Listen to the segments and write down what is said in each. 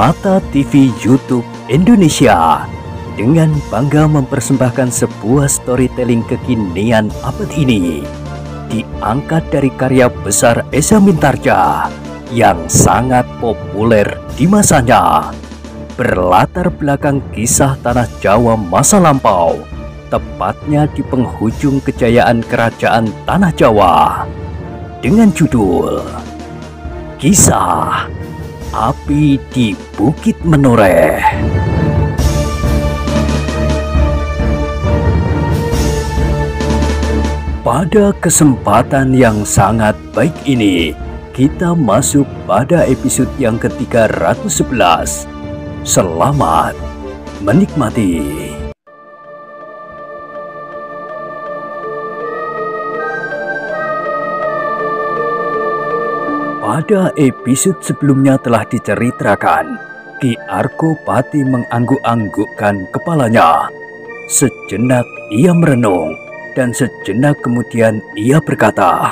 Permata TV YouTube Indonesia dengan bangga mempersembahkan sebuah storytelling kekinian abad ini, diangkat dari karya besar Esa Mintarja yang sangat populer di masanya, berlatar belakang kisah tanah Jawa masa lampau, tepatnya di penghujung kejayaan kerajaan tanah Jawa, dengan judul Kisah Api di Bukit Menoreh. Pada kesempatan yang sangat baik ini, kita masuk pada episode yang ke-311. Selamat menikmati. Pada episode sebelumnya telah diceritakan, Ki Arkopati mengangguk-anggukkan kepalanya. Sejenak ia merenung, dan sejenak kemudian ia berkata,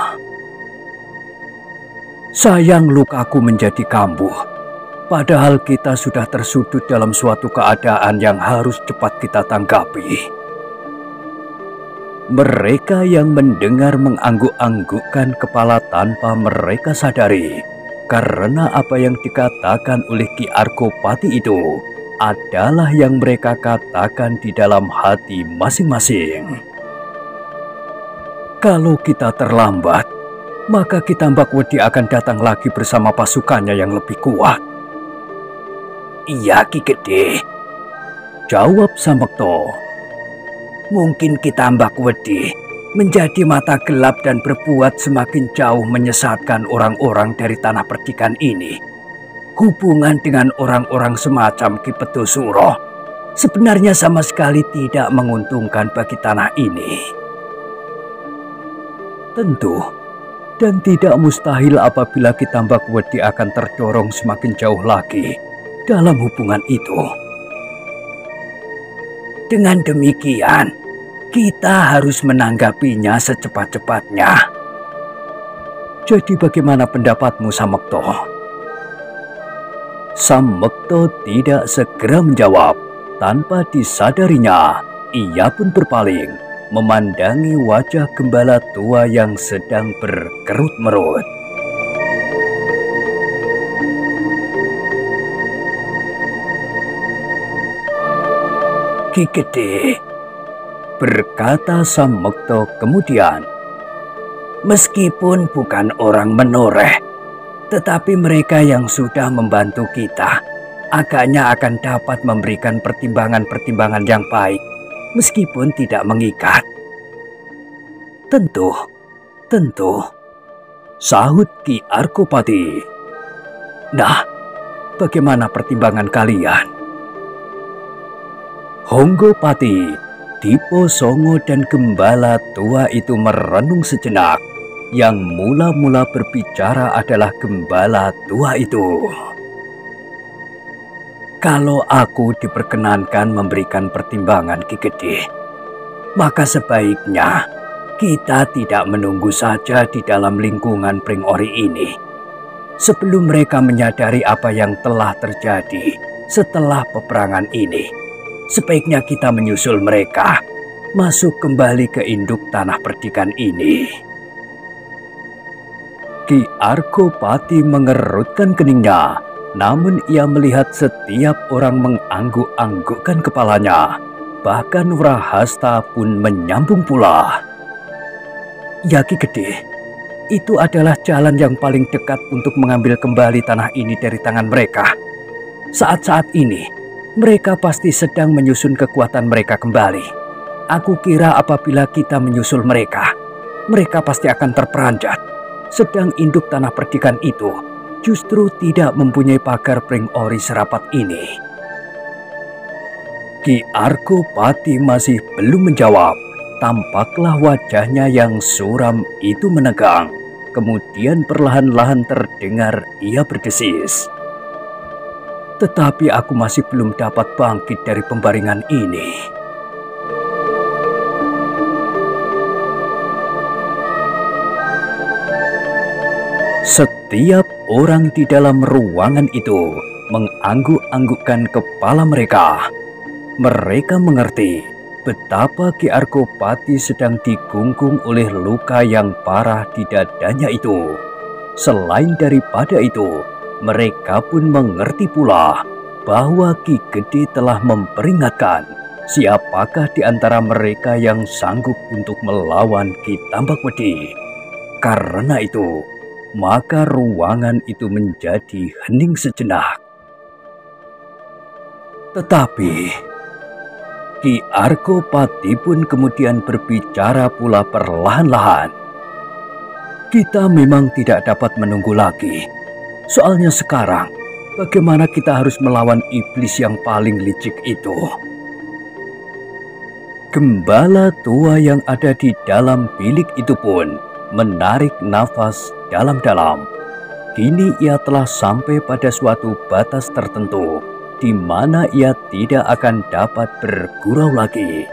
"Sayang lukaku menjadi kambuh, padahal kita sudah tersudut dalam suatu keadaan yang harus cepat kita tanggapi." Mereka yang mendengar mengangguk-anggukkan kepala tanpa mereka sadari, karena apa yang dikatakan oleh Ki Arkopati itu adalah yang mereka katakan di dalam hati masing-masing. Kalau kita terlambat, maka Ki Tambakwedi akan datang lagi bersama pasukannya yang lebih kuat. "Iya Ki Gede," jawab Samekto. "Mungkin Ki Tambakwedi menjadi mata gelap dan berbuat semakin jauh menyesatkan orang-orang dari tanah perdikan ini. Hubungan dengan orang-orang semacam Ki Pedosuro sebenarnya sama sekali tidak menguntungkan bagi tanah ini." Tentu, dan tidak mustahil apabila Ki Tambakwedi akan terdorong semakin jauh lagi dalam hubungan itu. Dengan demikian, kita harus menanggapinya secepat-cepatnya. Jadi bagaimana pendapatmu, Samekto? Samekto tidak segera menjawab. Tanpa disadarinya, ia pun berpaling, memandangi wajah gembala tua yang sedang berkerut-merut. "Ki Gede," berkata Samekto kemudian, "meskipun bukan orang Menoreh, tetapi mereka yang sudah membantu kita agaknya akan dapat memberikan pertimbangan-pertimbangan yang baik, meskipun tidak mengikat." Tentu, sahut Ki Arkopati. "Nah, bagaimana pertimbangan kalian?" Honggopati, Dipo Songo dan gembala tua itu merenung sejenak. Yang mula-mula berbicara adalah gembala tua itu. "Kalau aku diperkenankan memberikan pertimbangan, Ki Gede, maka sebaiknya kita tidak menunggu saja di dalam lingkungan Pringori ini. Sebelum mereka menyadari apa yang telah terjadi setelah peperangan ini, sebaiknya kita menyusul mereka masuk kembali ke induk tanah perdikan ini." Ki Arkopati mengerutkan keningnya, namun ia melihat setiap orang mengangguk-anggukkan kepalanya. Bahkan Wrahasta pun menyambung pula. "Ya Ki Gede, itu adalah jalan yang paling dekat untuk mengambil kembali tanah ini dari tangan mereka. Saat-saat ini, mereka pasti sedang menyusun kekuatan mereka kembali. Aku kira apabila kita menyusul mereka, mereka pasti akan terperanjat. Sedang induk tanah perdikan itu justru tidak mempunyai pagar Pringori serapat ini." Ki Arkopati masih belum menjawab. Tampaklah wajahnya yang suram itu menegang. Kemudian perlahan-lahan terdengar ia berdesis, "Tetapi aku masih belum dapat bangkit dari pembaringan ini." Setiap orang di dalam ruangan itu mengangguk-anggukkan kepala mereka. Mereka mengerti betapa Ki Argopati sedang digunggung oleh luka yang parah di dadanya itu. Selain daripada itu, mereka pun mengerti pula bahwa Ki Gede telah memperingatkan siapakah di antara mereka yang sanggup untuk melawan Ki Tambakwedi. Karena itu, maka ruangan itu menjadi hening sejenak. Tetapi Ki Argopati pun kemudian berbicara pula perlahan-lahan. Kita memang tidak dapat menunggu lagi. Soalnya sekarang, bagaimana kita harus melawan iblis yang paling licik itu? Gembala tua yang ada di dalam bilik itu pun menarik nafas dalam-dalam. Kini ia telah sampai pada suatu batas tertentu di mana ia tidak akan dapat bergurau lagi.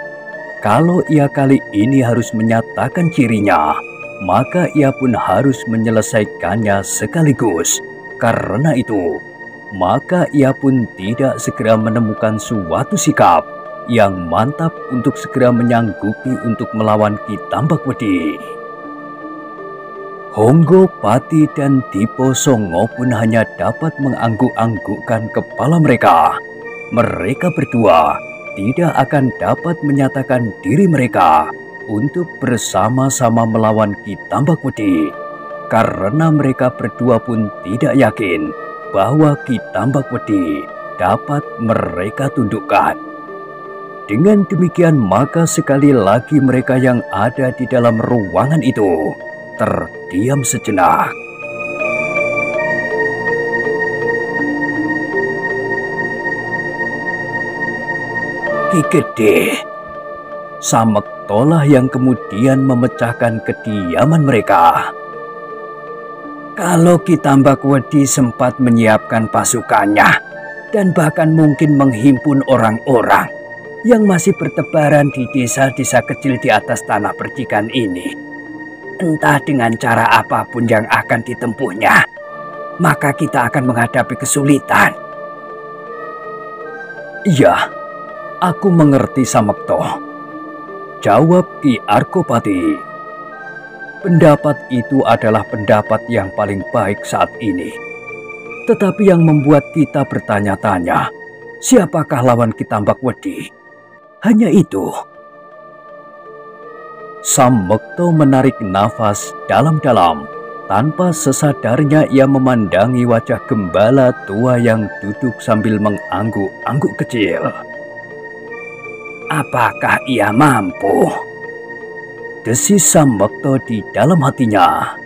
Kalau ia kali ini harus menyatakan cirinya, maka ia pun harus menyelesaikannya sekaligus. Karena itu, maka ia pun tidak segera menemukan suatu sikap yang mantap untuk segera menyanggupi untuk melawan Ki Tambakwedi. Honggopati dan Dipo Songo pun hanya dapat mengangguk-anggukkan kepala mereka. Mereka berdua tidak akan dapat menyatakan diri mereka untuk bersama-sama melawan Ki Tambakwedi, karena mereka berdua pun tidak yakin bahwa Ki Tambakwedi dapat mereka tundukkan. Dengan demikian, maka sekali lagi mereka yang ada di dalam ruangan itu terdiam sejenak. Ki Gede, Samektolah yang kemudian memecahkan kediaman mereka. Kalau Ki Tambakwedi sempat menyiapkan pasukannya dan bahkan mungkin menghimpun orang-orang yang masih bertebaran di desa-desa kecil di atas tanah percikan ini, entah dengan cara apapun yang akan ditempuhnya, maka kita akan menghadapi kesulitan. Iya, aku mengerti Samekto, jawab Ki Argopati. Pendapat itu adalah pendapat yang paling baik saat ini. Tetapi yang membuat kita bertanya-tanya, siapakah lawan Ki Tambakwedi? Hanya itu. Samekto menarik nafas dalam-dalam. Tanpa sesadarnya ia memandangi wajah gembala tua yang duduk sambil mengangguk-angguk kecil. Apakah ia mampu? Desis Samekto di dalam hatinya.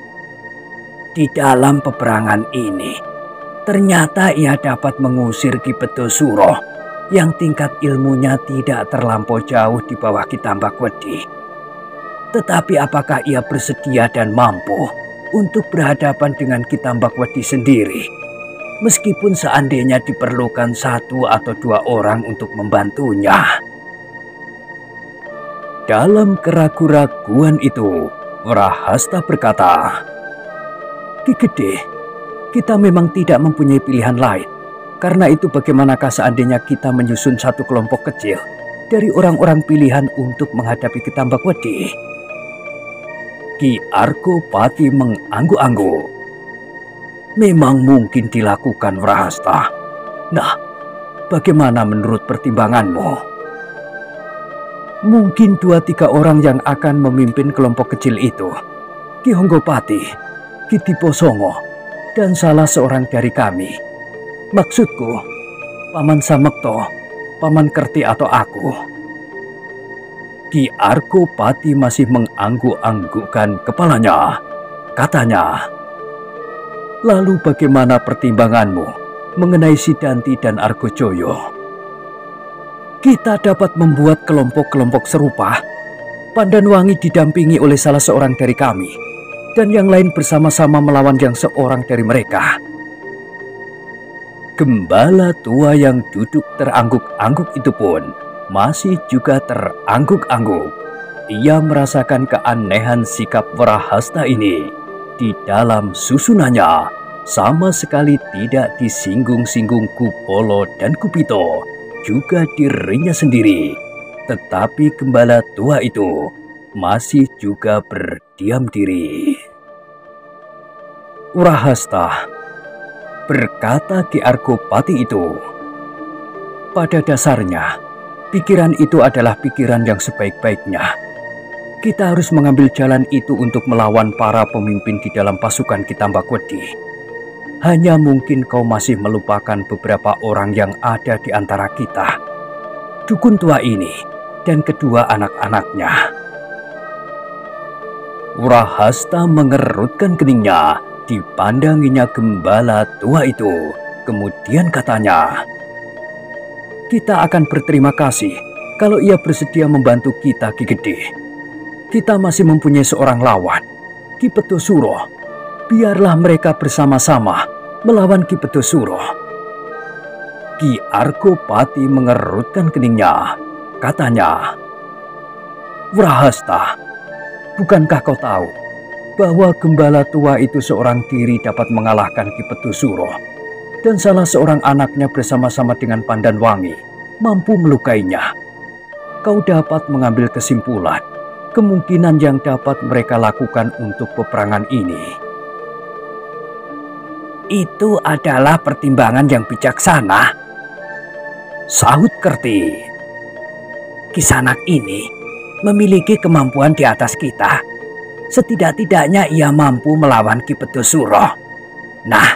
Di dalam peperangan ini, ternyata ia dapat mengusir Ki Bedosuro yang tingkat ilmunya tidak terlampau jauh di bawah Ki Tambakwedi. Tetapi apakah ia bersedia dan mampu untuk berhadapan dengan Ki Tambakwedi sendiri? Meskipun seandainya diperlukan 1 atau 2 orang untuk membantunya. Dalam keraguan-raguan itu, Wrahasta berkata, Ki Gede, kita memang tidak mempunyai pilihan lain. Karena itu bagaimanakah seandainya kita menyusun satu kelompok kecil dari orang-orang pilihan untuk menghadapi Ki Tambakwedi? Ki Argopati mengangguk-angguk. Memang mungkin dilakukan, Wrahasta. Nah, bagaimana menurut pertimbanganmu? Mungkin 2-3 orang yang akan memimpin kelompok kecil itu. Ki Honggopati, Ki Dipo Songo, dan salah seorang dari kami. Maksudku, Paman Samekto, Paman Kerti atau aku. Ki Argopati masih mengangguk-anggukkan kepalanya. Katanya, lalu bagaimana pertimbanganmu mengenai Sidanti dan Argojoyo? Kita dapat membuat kelompok-kelompok serupa. Pandanwangi didampingi oleh salah seorang dari kami, dan yang lain bersama-sama melawan yang seorang dari mereka. Gembala tua yang duduk terangguk-angguk itu pun masih juga terangguk-angguk. Ia merasakan keanehan sikap Wrahasta ini. Di dalam susunannya, sama sekali tidak disinggung-singgung Kupolo dan Kupito, juga dirinya sendiri. Tetapi gembala tua itu masih juga berdiam diri. "Urahasta," berkata Ki Argopati itu, "pada dasarnya pikiran itu adalah pikiran yang sebaik-baiknya. Kita harus mengambil jalan itu untuk melawan para pemimpin di dalam pasukan Kitambakwedi. Hanya mungkin kau masih melupakan beberapa orang yang ada di antara kita. Dukun tua ini dan kedua anak-anaknya." Urahasta mengerutkan keningnya, dipandanginya gembala tua itu. Kemudian katanya, "Kita akan berterima kasih kalau ia bersedia membantu kita, Ki Gede. Kita masih mempunyai seorang lawan, Ki Petosuro. Biarlah mereka bersama-sama melawan Ki Petosuro." Ki Argopati mengerutkan keningnya. Katanya, "Wrahasta, bukankah kau tahu bahwa gembala tua itu seorang diri dapat mengalahkan Ki Petosuro, dan salah seorang anaknya bersama-sama dengan Pandanwangi mampu melukainya? Kau dapat mengambil kesimpulan kemungkinan yang dapat mereka lakukan untuk peperangan ini." "Itu adalah pertimbangan yang bijaksana," sahut Kerti. "Kisanak ini memiliki kemampuan di atas kita. Setidak-tidaknya ia mampu melawan Ki Petosuro. Nah,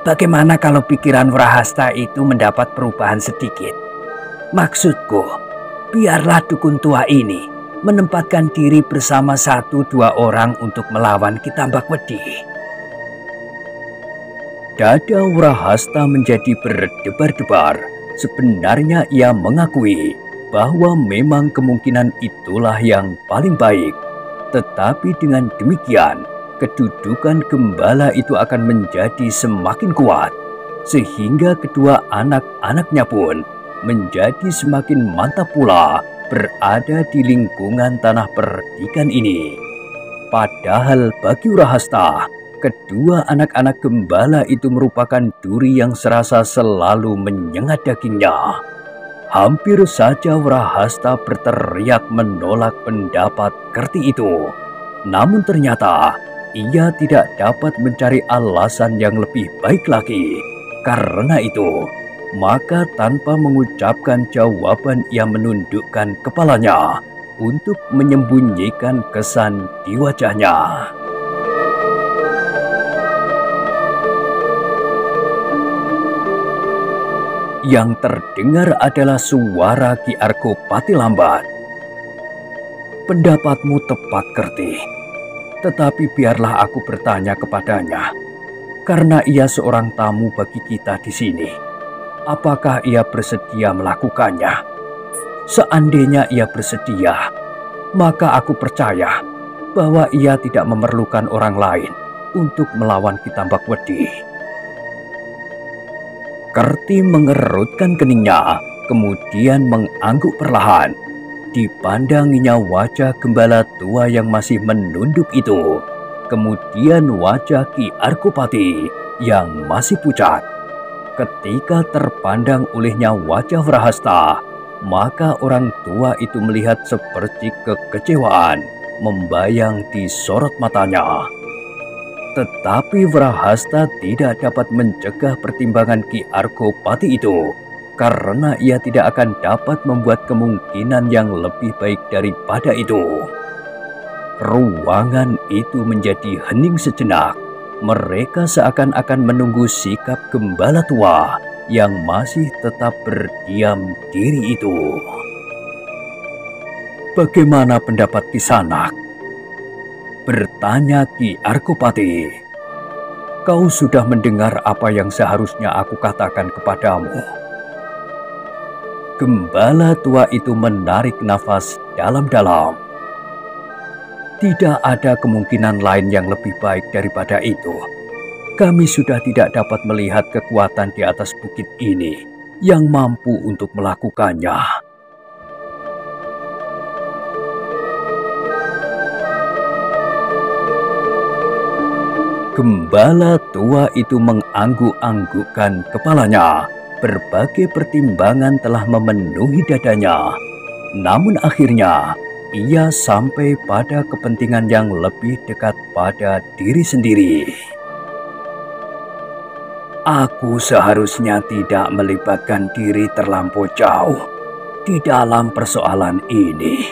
bagaimana kalau pikiran Wrahasta itu mendapat perubahan sedikit? Maksudku, biarlah dukun tua ini menempatkan diri bersama 1-2 orang untuk melawan Kitambakwedi." Dada Wrahasta menjadi berdebar-debar. Sebenarnya ia mengakui bahwa memang kemungkinan itulah yang paling baik. Tetapi dengan demikian, kedudukan gembala itu akan menjadi semakin kuat, sehingga kedua anak-anaknya pun menjadi semakin mantap pula berada di lingkungan tanah perdikan ini. Padahal bagi Wrahasta, kedua anak-anak gembala itu merupakan duri yang serasa selalu menyengat dagingnya. Hampir saja Wrahasta berteriak menolak pendapat Kerti itu. Namun ternyata ia tidak dapat mencari alasan yang lebih baik lagi. Karena itu, maka tanpa mengucapkan jawaban ia menundukkan kepalanya untuk menyembunyikan kesan di wajahnya. Yang terdengar adalah suara Ki Argopati lambat. "Pendapatmu tepat, Kerti. Tetapi biarlah aku bertanya kepadanya, karena ia seorang tamu bagi kita di sini. Apakah ia bersedia melakukannya? Seandainya ia bersedia, maka aku percaya bahwa ia tidak memerlukan orang lain untuk melawan Kitambakwedi." Kerti mengerutkan keningnya, kemudian mengangguk perlahan. Dipandanginya wajah gembala tua yang masih menunduk itu. Kemudian wajah Ki Argopati yang masih pucat. Ketika terpandang olehnya wajah Wrahasta, maka orang tua itu melihat seperti kekecewaan membayang di sorot matanya. Tetapi Wrahasta tidak dapat mencegah pertimbangan Ki Argopati itu, karena ia tidak akan dapat membuat kemungkinan yang lebih baik daripada itu. Ruangan itu menjadi hening sejenak. Mereka seakan-akan menunggu sikap gembala tua yang masih tetap berdiam diri itu. "Bagaimana pendapat Kisanak?" bertanya Ki Argopati. "Kau sudah mendengar apa yang seharusnya aku katakan kepadamu." Gembala tua itu menarik nafas dalam-dalam. "Tidak ada kemungkinan lain yang lebih baik daripada itu. Kami sudah tidak dapat melihat kekuatan di atas bukit ini yang mampu untuk melakukannya." Gembala tua itu mengangguk-anggukkan kepalanya. Berbagai pertimbangan telah memenuhi dadanya. Namun akhirnya ia sampai pada kepentingan yang lebih dekat pada diri sendiri. Aku seharusnya tidak melibatkan diri terlampau jauh di dalam persoalan ini,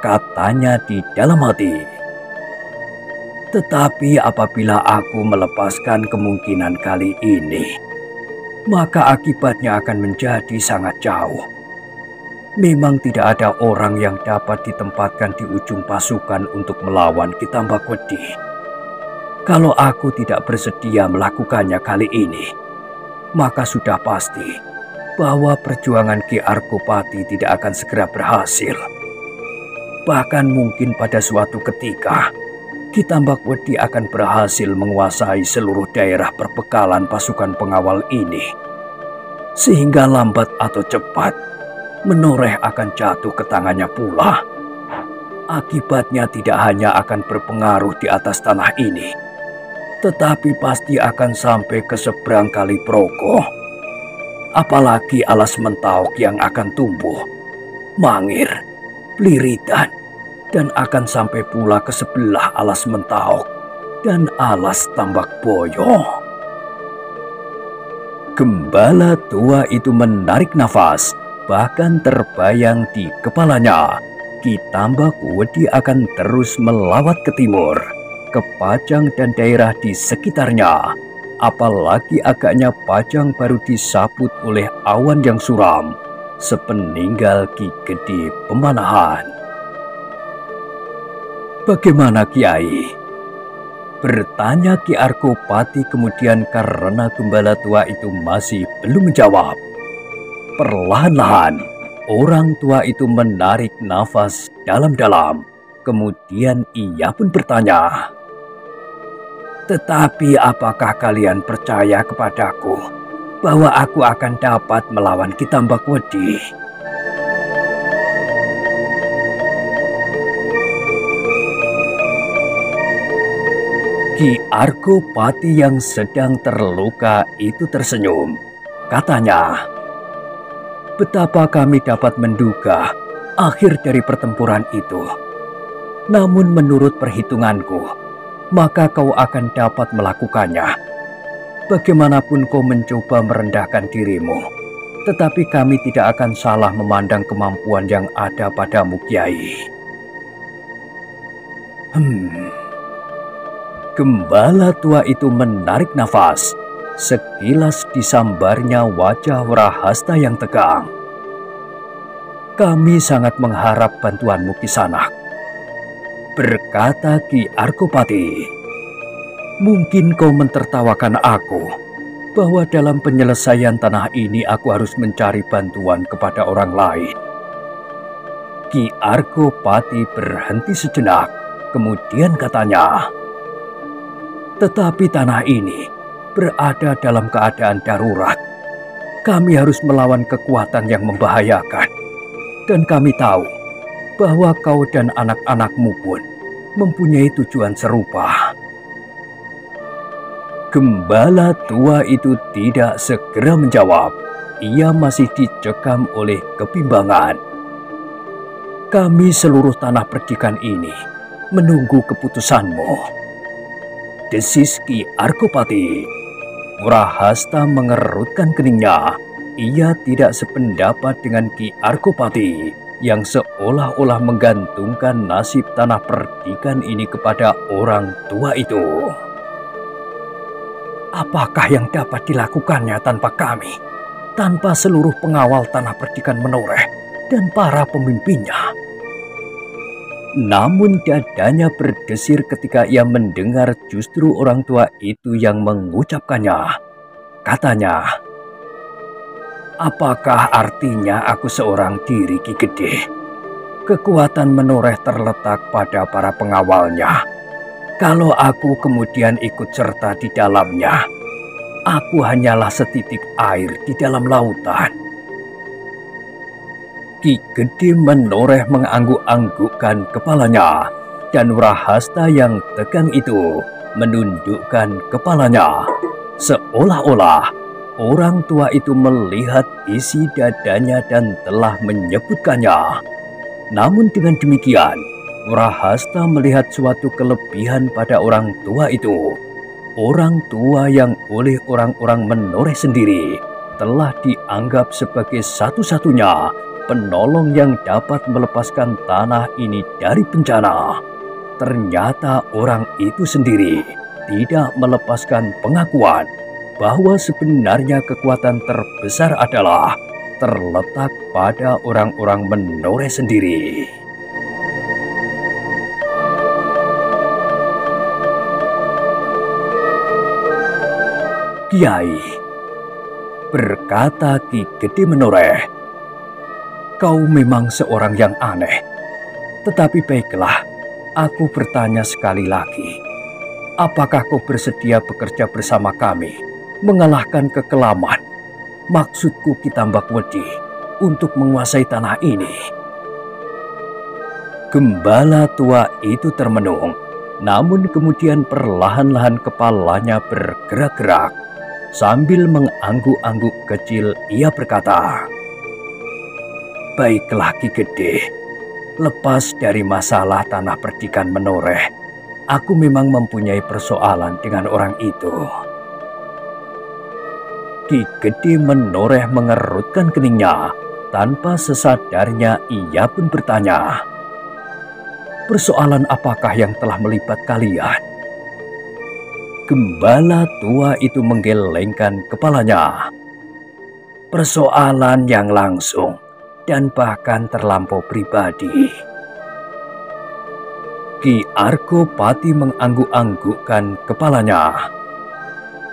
katanya di dalam hati. Tetapi apabila aku melepaskan kemungkinan kali ini, maka akibatnya akan menjadi sangat jauh. Memang tidak ada orang yang dapat ditempatkan di ujung pasukan untuk melawan Ki Tambakwedi. Kalau aku tidak bersedia melakukannya kali ini, maka sudah pasti bahwa perjuangan Ki Argopati tidak akan segera berhasil. Bahkan mungkin pada suatu ketika, Ki Tambakwedi akan berhasil menguasai seluruh daerah perbekalan pasukan pengawal ini. Sehingga lambat atau cepat, Menoreh akan jatuh ke tangannya pula. Akibatnya tidak hanya akan berpengaruh di atas tanah ini, tetapi pasti akan sampai ke seberang Kali Progo. Apalagi alas Mentauk yang akan tumbuh, Mangir, Pliritan, dan akan sampai pula ke sebelah alas Mentauk dan alas Tambak Boyo. Gembala tua itu menarik nafas, bahkan terbayang di kepalanya Ki Tambakwedi akan terus melawat ke timur, ke Pajang dan daerah di sekitarnya. Apalagi agaknya Pajang baru disaput oleh awan yang suram sepeninggal Ki Gede Pemanahan. "Bagaimana Kiai?" bertanya Ki Argopati kemudian karena gembala tua itu masih belum menjawab. Perlahan-lahan orang tua itu menarik nafas dalam-dalam. Kemudian ia pun bertanya, "Tetapi apakah kalian percaya kepadaku bahwa aku akan dapat melawan Ki Tambakwedi?" Ki Argopati yang sedang terluka itu tersenyum. Katanya, "Betapa kami dapat menduga akhir dari pertempuran itu. Namun menurut perhitunganku, maka kau akan dapat melakukannya. Bagaimanapun kau mencoba merendahkan dirimu, tetapi kami tidak akan salah memandang kemampuan yang ada padamu, Kiai." Gembala tua itu menarik nafas. Sekilas disambarnya wajah Wrahasta yang tegang. "Kami sangat mengharap bantuanmu Kisanak," berkata Ki Argopati. "Mungkin kau mentertawakan aku bahwa dalam penyelesaian tanah ini aku harus mencari bantuan kepada orang lain." Ki Argopati berhenti sejenak, kemudian katanya, "Tetapi tanah ini berada dalam keadaan darurat. Kami harus melawan kekuatan yang membahayakan. Dan kami tahu bahwa kau dan anak-anakmu pun mempunyai tujuan serupa." Gembala tua itu tidak segera menjawab. Ia masih dicekam oleh kebimbangan. "Kami seluruh tanah perdikan ini menunggu keputusanmu," desis Ki Argopati. Wrahasta mengerutkan keningnya. Ia tidak sependapat dengan Ki Argopati yang seolah-olah menggantungkan nasib tanah perdikan ini kepada orang tua itu. "Apakah yang dapat dilakukannya tanpa kami, tanpa seluruh pengawal tanah perdikan Menoreh dan para pemimpinnya?" Namun dadanya berdesir ketika ia mendengar justru orang tua itu yang mengucapkannya. Katanya, "Apakah artinya aku seorang diri Ki Gede? Kekuatan Menoreh terletak pada para pengawalnya. Kalau aku kemudian ikut serta di dalamnya, aku hanyalah setitik air di dalam lautan." Ki Gede Menoreh mengangguk-anggukkan kepalanya, dan Wrahasta yang tegang itu menundukkan kepalanya, seolah-olah orang tua itu melihat isi dadanya dan telah menyebutkannya. Namun dengan demikian, Wrahasta melihat suatu kelebihan pada orang tua itu. Orang tua yang oleh orang-orang Menoreh sendiri telah dianggap sebagai satu-satunya penolong yang dapat melepaskan tanah ini dari bencana. Ternyata orang itu sendiri tidak melepaskan pengakuan bahwa sebenarnya kekuatan terbesar adalah terletak pada orang-orang Menoreh sendiri. Kiai, berkata Ki Gede Menoreh, kau memang seorang yang aneh. Tetapi baiklah, aku bertanya sekali lagi. Apakah kau bersedia bekerja bersama kami, mengalahkan kekelaman? Maksudku Ki Tambak Wedi, untuk menguasai tanah ini. Gembala tua itu termenung, namun kemudian perlahan-lahan kepalanya bergerak-gerak. Sambil mengangguk-angguk kecil, ia berkata, baiklah Ki Gede, lepas dari masalah tanah perdikan Menoreh, aku memang mempunyai persoalan dengan orang itu. Ki Gede Menoreh mengerutkan keningnya. Tanpa sesadarnya ia pun bertanya, persoalan apakah yang telah melibat kalian? Gembala tua itu menggelengkan kepalanya. Persoalan yang langsung dan bahkan terlampau pribadi. Ki Argopati mengangguk-anggukkan kepalanya.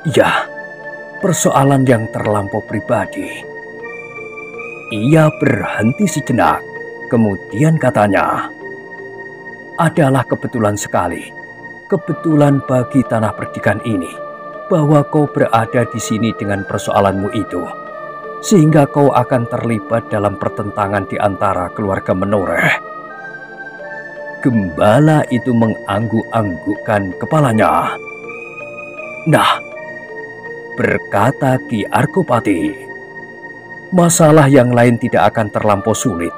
Ya, persoalan yang terlampau pribadi. Ia berhenti sejenak, kemudian katanya, adalah kebetulan sekali. Kebetulan bagi tanah perdikan ini bahwa kau berada di sini dengan persoalanmu itu, sehingga kau akan terlibat dalam pertentangan di antara keluarga Menoreh. Gembala itu mengangguk-anggukkan kepalanya. Nah, berkata Ki Argopati, masalah yang lain tidak akan terlampau sulit.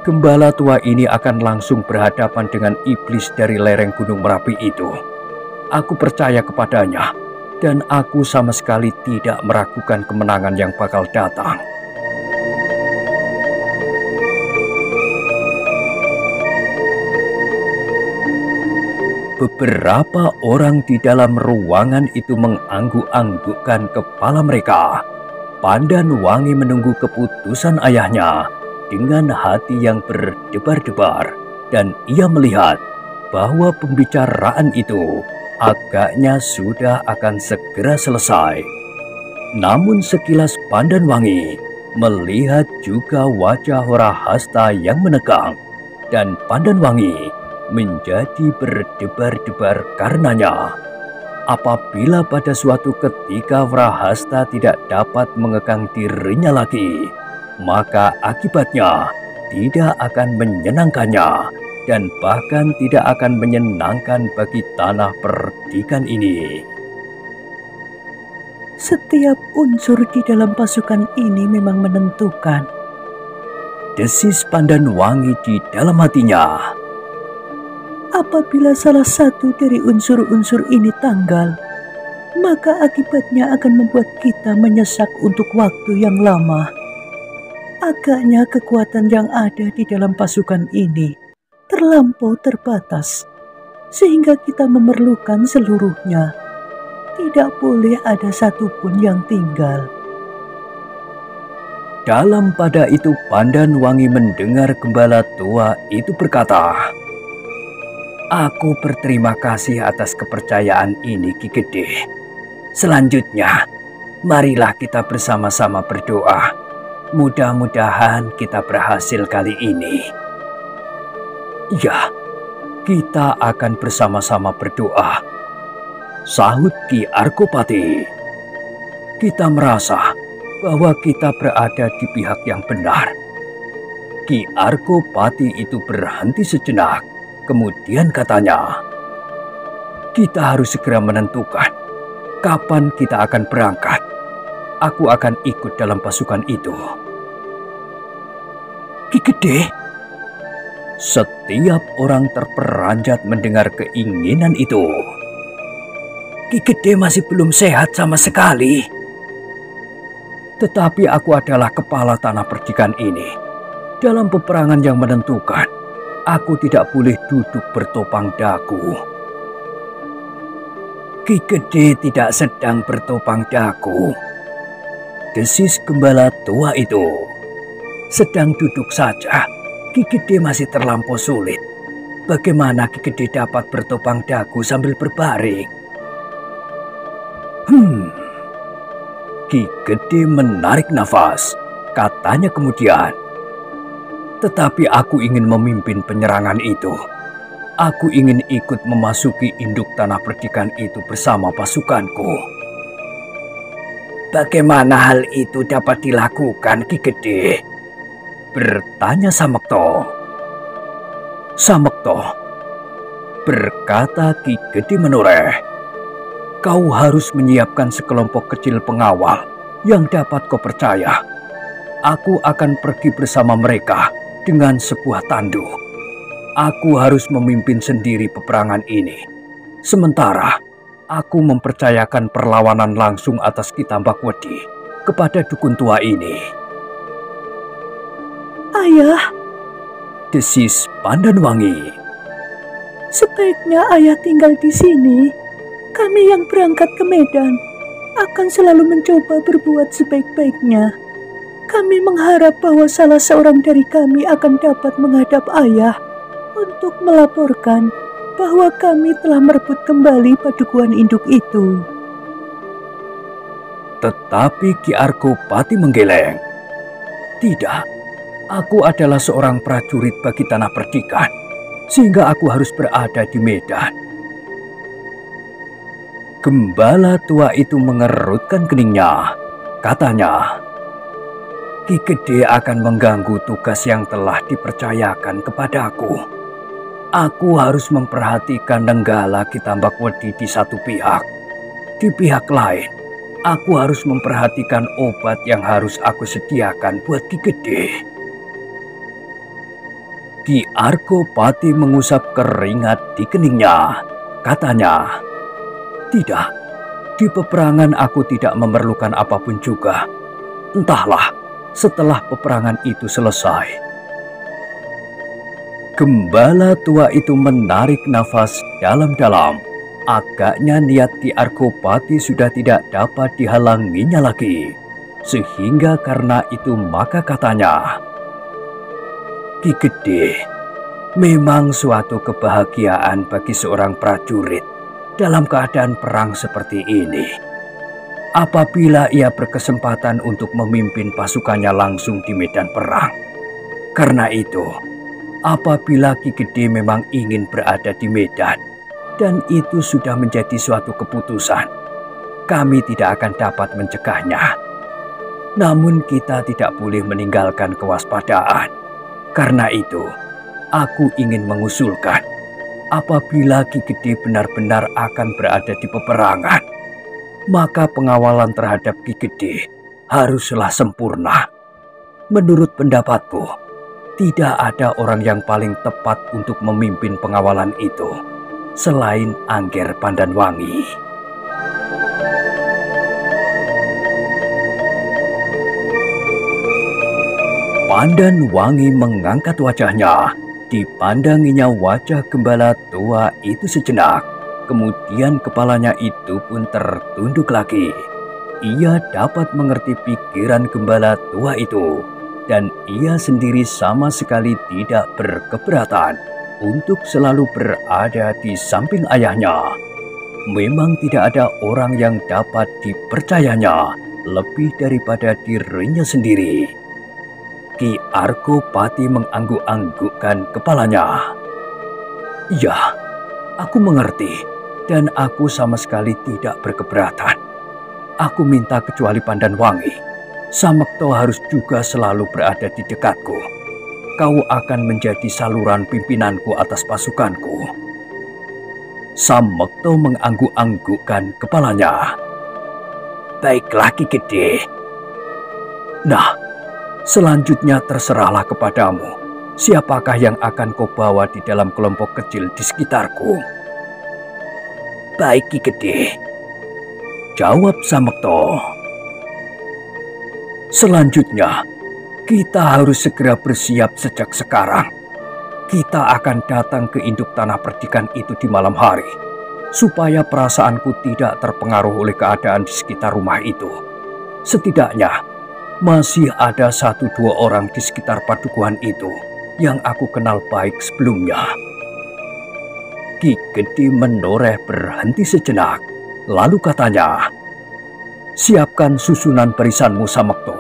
Gembala tua ini akan langsung berhadapan dengan iblis dari lereng Gunung Merapi itu. Aku percaya kepadanya, dan aku sama sekali tidak meragukan kemenangan yang bakal datang. Beberapa orang di dalam ruangan itu mengangguk-anggukkan kepala mereka. Pandan Wangi menunggu keputusan ayahnya dengan hati yang berdebar-debar, dan ia melihat bahwa pembicaraan itu agaknya sudah akan segera selesai. Namun sekilas Pandan Wangi melihat juga wajah Wrahasta yang menegang, dan Pandan Wangi menjadi berdebar-debar karenanya. Apabila pada suatu ketika Wrahasta tidak dapat mengekang dirinya lagi, maka akibatnya tidak akan menyenangkannya dan bahkan tidak akan menyenangkan bagi tanah perdikan ini. Setiap unsur di dalam pasukan ini memang menentukan, desis Pandan Wangi di dalam hatinya. Apabila salah satu dari unsur-unsur ini tanggal, maka akibatnya akan membuat kita menyesak untuk waktu yang lama. Agaknya kekuatan yang ada di dalam pasukan ini terlampau terbatas, sehingga kita memerlukan seluruhnya. Tidak boleh ada satupun yang tinggal. Dalam pada itu Pandan Wangi mendengar gembala tua itu berkata, aku berterima kasih atas kepercayaan ini Ki Gede. Selanjutnya, marilah kita bersama-sama berdoa. Mudah-mudahan kita berhasil kali ini. Ya, kita akan bersama-sama berdoa, sahut Ki Argopati. Kita merasa bahwa kita berada di pihak yang benar. Ki Argopati itu berhenti sejenak, kemudian katanya, Kita harus segera menentukan kapan kita akan berangkat. Aku akan ikut dalam pasukan itu. Ki Gede, setiap orang terperanjat mendengar keinginan itu. Ki Gede masih belum sehat sama sekali. Tetapi aku adalah kepala tanah percikan ini. Dalam peperangan yang menentukan, aku tidak boleh duduk bertopang dagu. Ki Gede tidak sedang bertopang dagu, desis gembala tua itu. Sedang duduk saja. Ki Gede masih terlampau sulit. Bagaimana Ki Gede dapat bertopang dagu sambil berbaring? Ki Gede menarik nafas. Katanya kemudian, tetapi aku ingin memimpin penyerangan itu. Aku ingin ikut memasuki induk tanah percikan itu bersama pasukanku. Bagaimana hal itu dapat dilakukan, Ki Gede? Bertanya Samekto. Samekto, berkata Ki Gede menoreh, kau harus menyiapkan sekelompok kecil pengawal yang dapat kau percaya. Aku akan pergi bersama mereka dengan sebuah tandu. Aku harus memimpin sendiri peperangan ini. Sementara aku mempercayakan perlawanan langsung atas Ki Tambakwedi kepada dukun tua ini. Ayah, desis Pandanwangi. Sebaiknya ayah tinggal di sini. Kami yang berangkat ke Medan akan selalu mencoba berbuat sebaik-baiknya. Kami mengharap bahwa salah seorang dari kami akan dapat menghadap ayah untuk melaporkan bahwa kami telah merebut kembali padukuhan induk itu. Tetapi Ki Argopati menggeleng. Tidak, aku adalah seorang prajurit bagi tanah percikan, sehingga aku harus berada di Medan. Gembala tua itu mengerutkan keningnya. Katanya, Ki Gede akan mengganggu tugas yang telah dipercayakan kepadaku. Aku harus memperhatikan Nenggala Ki Tambakwedi di satu pihak. Di pihak lain, aku harus memperhatikan obat yang harus aku sediakan buat Ki Gede. Ki Argopati mengusap keringat di keningnya. Katanya, tidak, di peperangan aku tidak memerlukan apapun juga. Entahlah, setelah peperangan itu selesai. Gembala tua itu menarik nafas dalam-dalam. Agaknya niat Ki Argopati sudah tidak dapat dihalanginya lagi. Sehingga karena itu maka katanya, Ki Gede, memang suatu kebahagiaan bagi seorang prajurit dalam keadaan perang seperti ini. Apabila ia berkesempatan untuk memimpin pasukannya langsung di medan perang. Karena itu, apabila Ki Gede memang ingin berada di medan, dan itu sudah menjadi suatu keputusan, kami tidak akan dapat mencegahnya. Namun kita tidak boleh meninggalkan kewaspadaan. Karena itu, aku ingin mengusulkan, apabila Ki Gede benar-benar akan berada di peperangan, maka pengawalan terhadap Ki Gede haruslah sempurna. Menurut pendapatku, tidak ada orang yang paling tepat untuk memimpin pengawalan itu selain Angger Pandanwangi. Pandanwangi mengangkat wajahnya. Dipandanginya wajah gembala tua itu sejenak. Kemudian kepalanya itu pun tertunduk lagi. Ia dapat mengerti pikiran gembala tua itu. Dan ia sendiri sama sekali tidak berkeberatan untuk selalu berada di samping ayahnya. Memang tidak ada orang yang dapat dipercayanya lebih daripada dirinya sendiri. Ki Argopati mengangguk-anggukkan kepalanya. Ya, aku mengerti dan aku sama sekali tidak berkeberatan. Aku minta kecuali Pandanwangi, Samekto harus juga selalu berada di dekatku. Kau akan menjadi saluran pimpinanku atas pasukanku. Samekto mengangguk-anggukkan kepalanya. Baiklah Ki Gede. Nah, selanjutnya terserahlah kepadamu. Siapakah yang akan kau bawa di dalam kelompok kecil di sekitarku? Baik Ki Gede, jawab Samekto. Selanjutnya, kita harus segera bersiap sejak sekarang. Kita akan datang ke induk tanah perdikan itu di malam hari, supaya perasaanku tidak terpengaruh oleh keadaan di sekitar rumah itu. Setidaknya, masih ada 1-2 orang di sekitar padukuhan itu yang aku kenal baik sebelumnya. Ki Gede menoreh berhenti sejenak, lalu katanya, siapkan susunan barisanmu Samekto.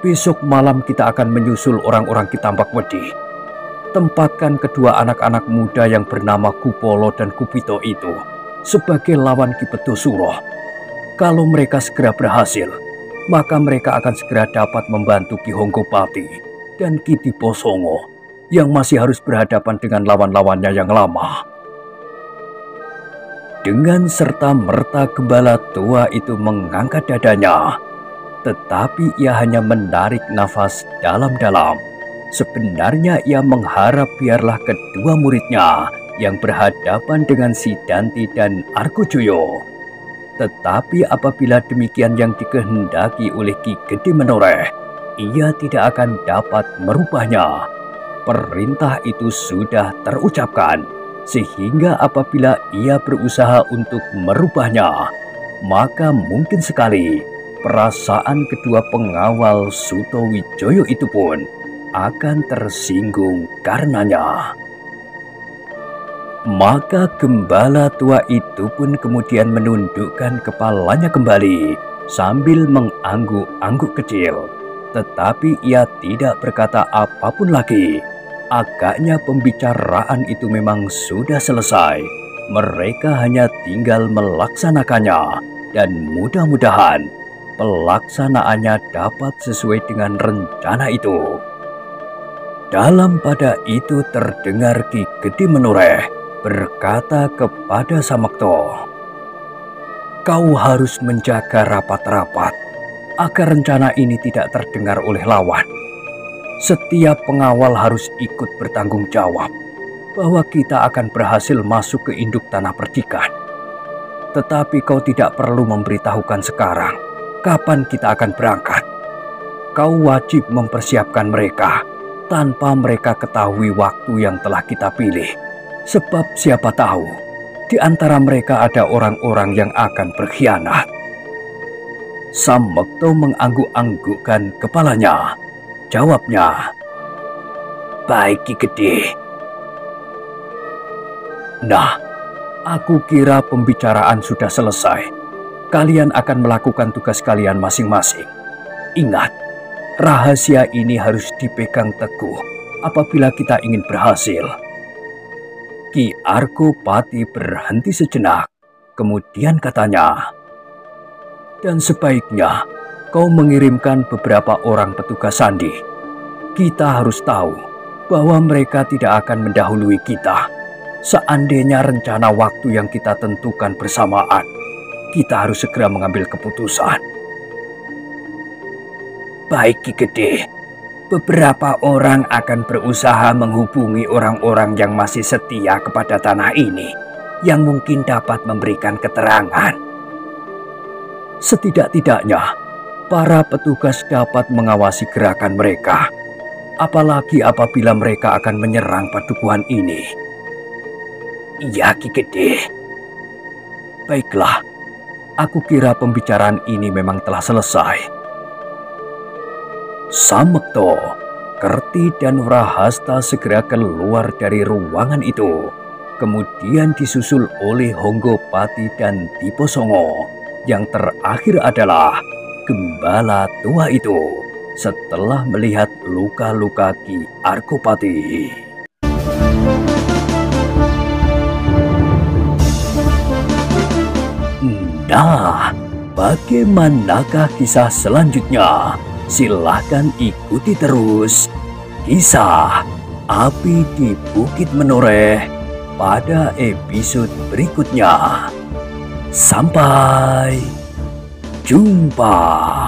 Besok malam kita akan menyusul orang-orang Kitambak Wedi. Tempatkan kedua anak-anak muda yang bernama Kupolo dan Kupito itu sebagai lawan Ki Bedosuro. Kalau mereka segera berhasil, maka mereka akan segera dapat membantu Ki Honggopati dan Ki Diposongo yang masih harus berhadapan dengan lawan-lawannya yang lama. Dengan serta-merta gembala tua itu mengangkat dadanya, tetapi ia hanya menarik nafas dalam-dalam. Sebenarnya ia mengharap biarlah kedua muridnya yang berhadapan dengan Sidanti dan Argojoyo. Tetapi apabila demikian yang dikehendaki oleh Ki Gede menoreh, ia tidak akan dapat merubahnya. Perintah itu sudah terucapkan, sehingga apabila ia berusaha untuk merubahnya, maka mungkin sekali perasaan kedua pengawal Sutowijoyo itu pun akan tersinggung karenanya. Maka gembala tua itu pun kemudian menundukkan kepalanya kembali sambil mengangguk-angguk kecil. Tetapi ia tidak berkata apapun lagi. Agaknya pembicaraan itu memang sudah selesai. Mereka hanya tinggal melaksanakannya, dan mudah-mudahan pelaksanaannya dapat sesuai dengan rencana itu. Dalam pada itu terdengar Ki Gede menoreh berkata kepada Samekto, kau harus menjaga rapat-rapat agar rencana ini tidak terdengar oleh lawan. Setiap pengawal harus ikut bertanggung jawab bahwa kita akan berhasil masuk ke induk tanah perdikan. Tetapi kau tidak perlu memberitahukan sekarang kapan kita akan berangkat. Kau wajib mempersiapkan mereka tanpa mereka ketahui waktu yang telah kita pilih. Sebab siapa tahu di antara mereka ada orang-orang yang akan berkhianat. Samekto mengangguk-anggukkan kepalanya. Jawabnya, baik Ki Gede. Nah, aku kira pembicaraan sudah selesai. Kalian akan melakukan tugas kalian masing-masing. Ingat, rahasia ini harus dipegang teguh apabila kita ingin berhasil. Ki Argopati berhenti sejenak, kemudian katanya, dan sebaiknya kau mengirimkan beberapa orang petugas sandi. Kita harus tahu bahwa mereka tidak akan mendahului kita. Seandainya rencana waktu yang kita tentukan bersamaan, kita harus segera mengambil keputusan. Baik Ki Gede, beberapa orang akan berusaha menghubungi orang-orang yang masih setia kepada tanah ini, yang mungkin dapat memberikan keterangan. Setidak-tidaknya, para petugas dapat mengawasi gerakan mereka, apalagi apabila mereka akan menyerang padukuhan ini. Iya Ki Gede. Baiklah, aku kira pembicaraan ini memang telah selesai. Samekto, Kerti dan Wrahasta segera keluar dari ruangan itu, kemudian disusul oleh Honggopati dan Diposongo. Yang terakhir adalah gembala tua itu setelah melihat luka-luka Ki Argopati. Nah, bagaimanakah kisah selanjutnya? Silahkan ikuti terus kisah Api di Bukit Menoreh pada episode berikutnya. Sampai jumpa.